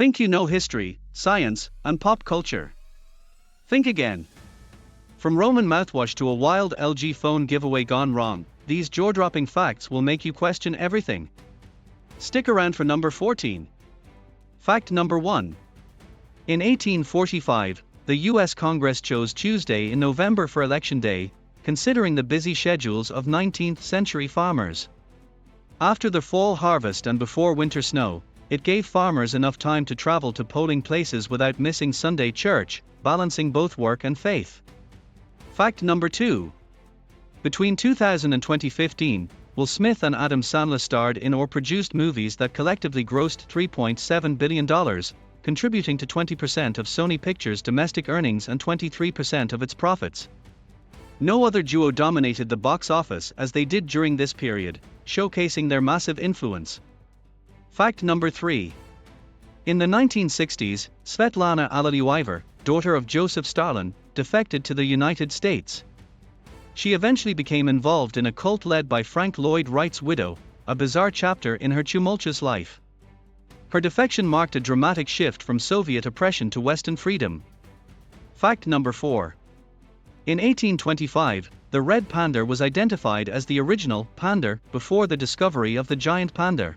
Think you know history, science, and pop culture. Think again. From Roman mouthwash to a wild LG phone giveaway gone wrong, these jaw-dropping facts will make you question everything. Stick around for number 14. Fact number 1. In 1845, the US Congress chose Tuesday in November for Election Day, considering the busy schedules of 19th century farmers. After the fall harvest and before winter snow, it gave farmers enough time to travel to polling places without missing Sunday church, balancing both work and faith. Fact number 2. Between 2000 and 2015, Will Smith and Adam Sandler starred in or produced movies that collectively grossed $3.7 billion, contributing to 20% of Sony Pictures' domestic earnings and 23% of its profits. No other duo dominated the box office as they did during this period, showcasing their massive influence. Fact number 3. In the 1960s, Svetlana Alliluyeva, daughter of Joseph Stalin, defected to the United States. She eventually became involved in a cult led by Frank Lloyd Wright's widow, a bizarre chapter in her tumultuous life. Her defection marked a dramatic shift from Soviet oppression to Western freedom. Fact number 4. In 1825, the red panda was identified as the original panda before the discovery of the giant panda.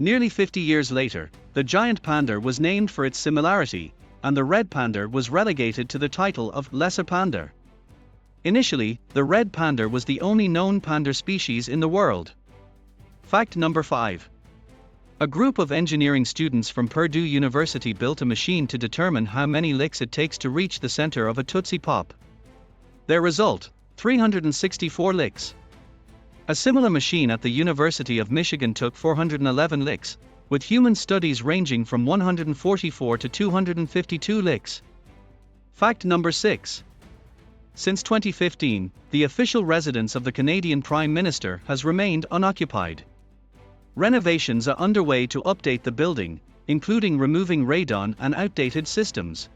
Nearly 50 years later, the giant panda was named for its similarity, and the red panda was relegated to the title of lesser panda. Initially, the red panda was the only known panda species in the world. Fact number 5. A group of engineering students from Purdue University built a machine to determine how many licks it takes to reach the center of a Tootsie Pop. Their result: 364 licks. A similar machine at the University of Michigan took 411 licks, with human studies ranging from 144 to 252 licks. Fact number 6. Since 2015, the official residence of the Canadian Prime Minister has remained unoccupied. Renovations are underway to update the building, including removing radon and outdated systems.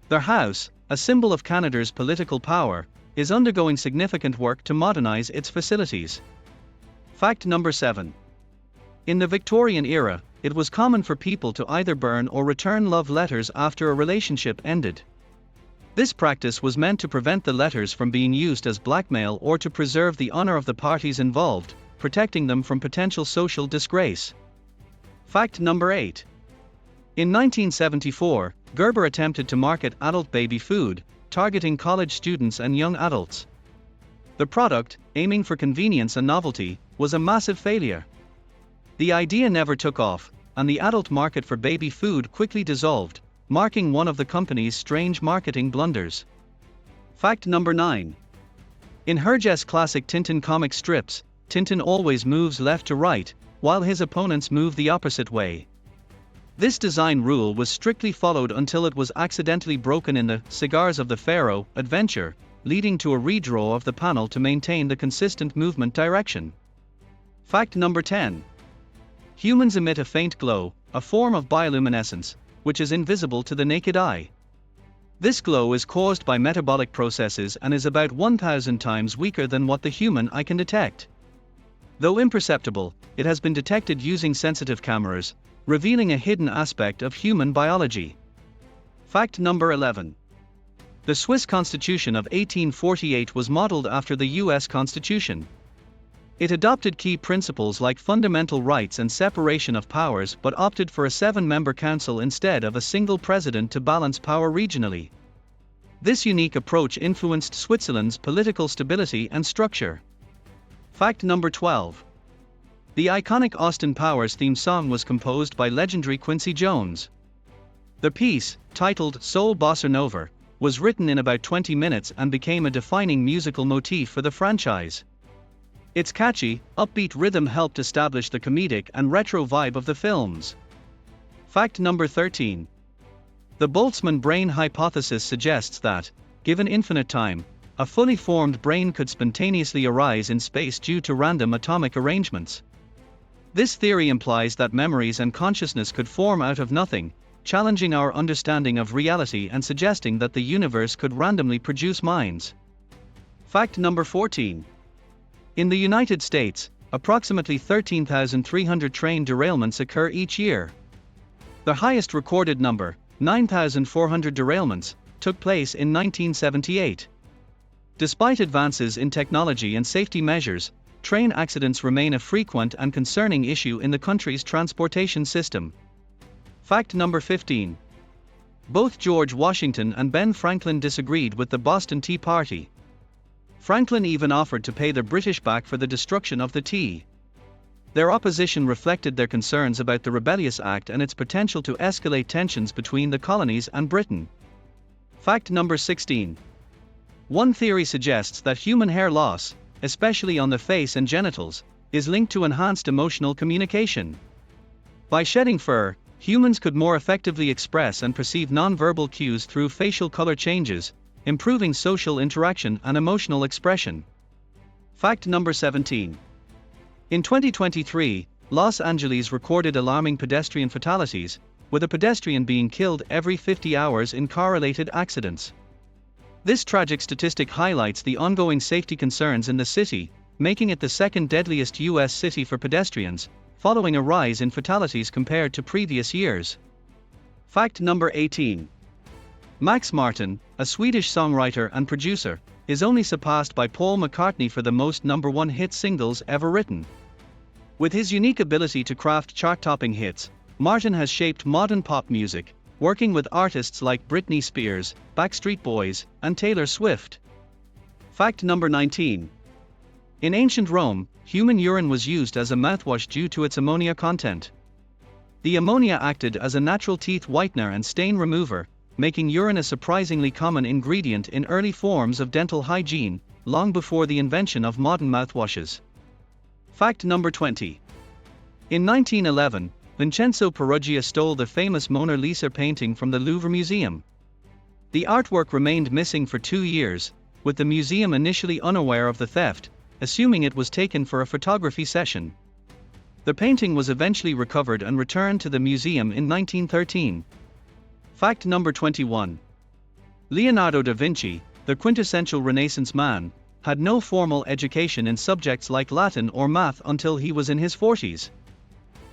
Their house, a symbol of Canada's political power, is undergoing significant work to modernize its facilities. Fact number 7. In the Victorian era, it was common for people to either burn or return love letters after a relationship ended. This practice was meant to prevent the letters from being used as blackmail or to preserve the honor of the parties involved, protecting them from potential social disgrace. Fact number 8. In 1974, Gerber attempted to market adult baby food, targeting college students and young adults. The product, aiming for convenience and novelty, was a massive failure. The idea never took off, and the adult market for baby food quickly dissolved, marking one of the company's strange marketing blunders. Fact number 9. In Hergé's classic Tintin comic strips, Tintin always moves left to right, while his opponents move the opposite way. This design rule was strictly followed until it was accidentally broken in the Cigars of the Pharaoh adventure, leading to a redraw of the panel to maintain the consistent movement direction. Fact number 10. Humans emit a faint glow, a form of bioluminescence, which is invisible to the naked eye. This glow is caused by metabolic processes and is about 1,000 times weaker than what the human eye can detect. Though imperceptible, it has been detected using sensitive cameras, revealing a hidden aspect of human biology. Fact number 11. The Swiss Constitution of 1848 was modeled after the US Constitution. It adopted key principles like fundamental rights and separation of powers but opted for a 7-member council instead of a single president to balance power regionally. This unique approach influenced Switzerland's political stability and structure. Fact number 12. The iconic Austin Powers theme song was composed by legendary Quincy Jones. The piece, titled Soul Bossa Nova, was written in about 20 minutes and became a defining musical motif for the franchise. Its catchy, upbeat rhythm helped establish the comedic and retro vibe of the films. Fact number 13. The Boltzmann brain hypothesis suggests that, given infinite time, a fully formed brain could spontaneously arise in space due to random atomic arrangements. This theory implies that memories and consciousness could form out of nothing, challenging our understanding of reality and suggesting that the universe could randomly produce minds. Fact number 14. In the United States, approximately 13,300 train derailments occur each year. The highest recorded number, 9,400 derailments, took place in 1978. Despite advances in technology and safety measures, train accidents remain a frequent and concerning issue in the country's transportation system. Fact number 15. Both George Washington and Ben Franklin disagreed with the Boston Tea Party. Franklin even offered to pay the British back for the destruction of the tea. Their opposition reflected their concerns about the Rebellious Act and its potential to escalate tensions between the colonies and Britain. Fact number 16. One theory suggests that human hair loss, especially on the face and genitals, is linked to enhanced emotional communication. By shedding fur, humans could more effectively express and perceive nonverbal cues through facial color changes, improving social interaction and emotional expression. Fact number 17. In 2023, Los Angeles recorded alarming pedestrian fatalities, with a pedestrian being killed every 50 hours in car-related accidents. This tragic statistic highlights the ongoing safety concerns in the city, making it the second deadliest U.S. city for pedestrians, following a rise in fatalities compared to previous years. Fact number 18. Max Martin, a Swedish songwriter and producer, is only surpassed by Paul McCartney for the most #1 hit singles ever written. With his unique ability to craft chart-topping hits, Martin has shaped modern pop music, working with artists like Britney Spears, Backstreet Boys, and Taylor Swift. Fact number 19. In ancient Rome, human urine was used as a mouthwash due to its ammonia content. The ammonia acted as a natural teeth whitener and stain remover, making urine a surprisingly common ingredient in early forms of dental hygiene, long before the invention of modern mouthwashes. Fact number 20. In 1911, Vincenzo Peruggia stole the famous Mona Lisa painting from the Louvre Museum. The artwork remained missing for 2 years, with the museum initially unaware of the theft, assuming it was taken for a photography session. The painting was eventually recovered and returned to the museum in 1913. Fact number 21. Leonardo da Vinci, the quintessential Renaissance man, had no formal education in subjects like Latin or math until he was in his 40s.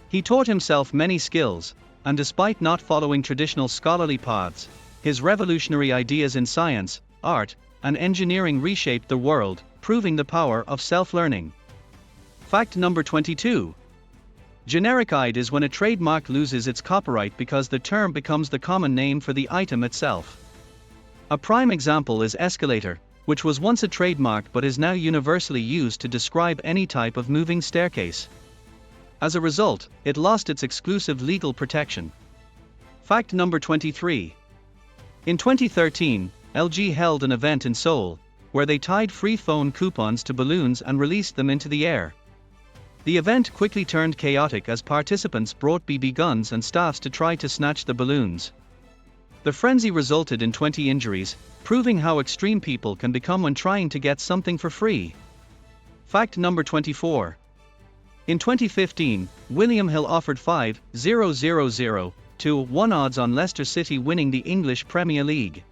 He taught himself many skills, and despite not following traditional scholarly paths, his revolutionary ideas in science, art, and engineering reshaped the world, proving the power of self-learning. Fact number 22. Generic-eyed is when a trademark loses its copyright because the term becomes the common name for the item itself. A prime example is escalator, which was once a trademark but is now universally used to describe any type of moving staircase. As a result, it lost its exclusive legal protection. Fact number 23. In 2013, LG held an event in Seoul, where they tied free phone coupons to balloons and released them into the air. The event quickly turned chaotic as participants brought BB guns and staffs to try to snatch the balloons. The frenzy resulted in 20 injuries, proving how extreme people can become when trying to get something for free. Fact number 24. In 2015, William Hill offered 5,000 to 1 odds on Leicester City winning the English Premier League.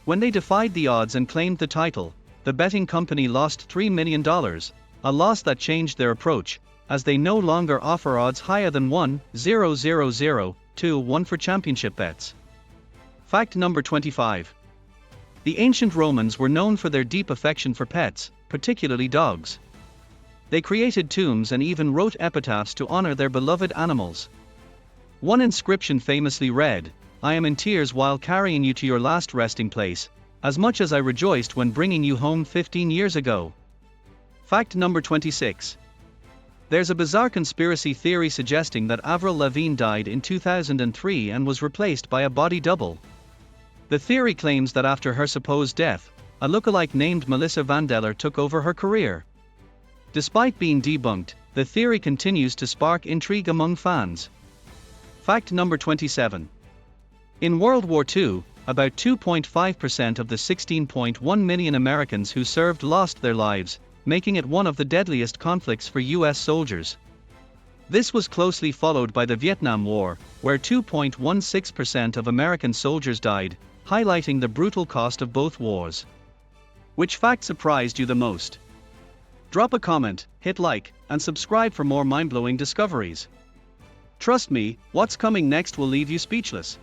When they defied the odds and claimed the title, the betting company lost $3 million, a loss that changed their approach, as they no longer offer odds higher than 1,000 to 1 for championship bets. Fact number 25. The ancient Romans were known for their deep affection for pets, particularly dogs. They created tombs and even wrote epitaphs to honor their beloved animals. One inscription famously read, "I am in tears while carrying you to your last resting place, as much as I rejoiced when bringing you home 15 years ago." Fact number 26. There's a bizarre conspiracy theory suggesting that Avril Lavigne died in 2003 and was replaced by a body double. The theory claims that after her supposed death, a lookalike named Melissa Vandeller took over her career. Despite being debunked, the theory continues to spark intrigue among fans. Fact number 27. In World War II, about 2.5% of the 16.1 million Americans who served lost their lives, making it one of the deadliest conflicts for U.S. soldiers. This was closely followed by the Vietnam War, where 2.16% of American soldiers died, highlighting the brutal cost of both wars. Which fact surprised you the most? Drop a comment, hit like, and subscribe for more mind-blowing discoveries. Trust me, what's coming next will leave you speechless.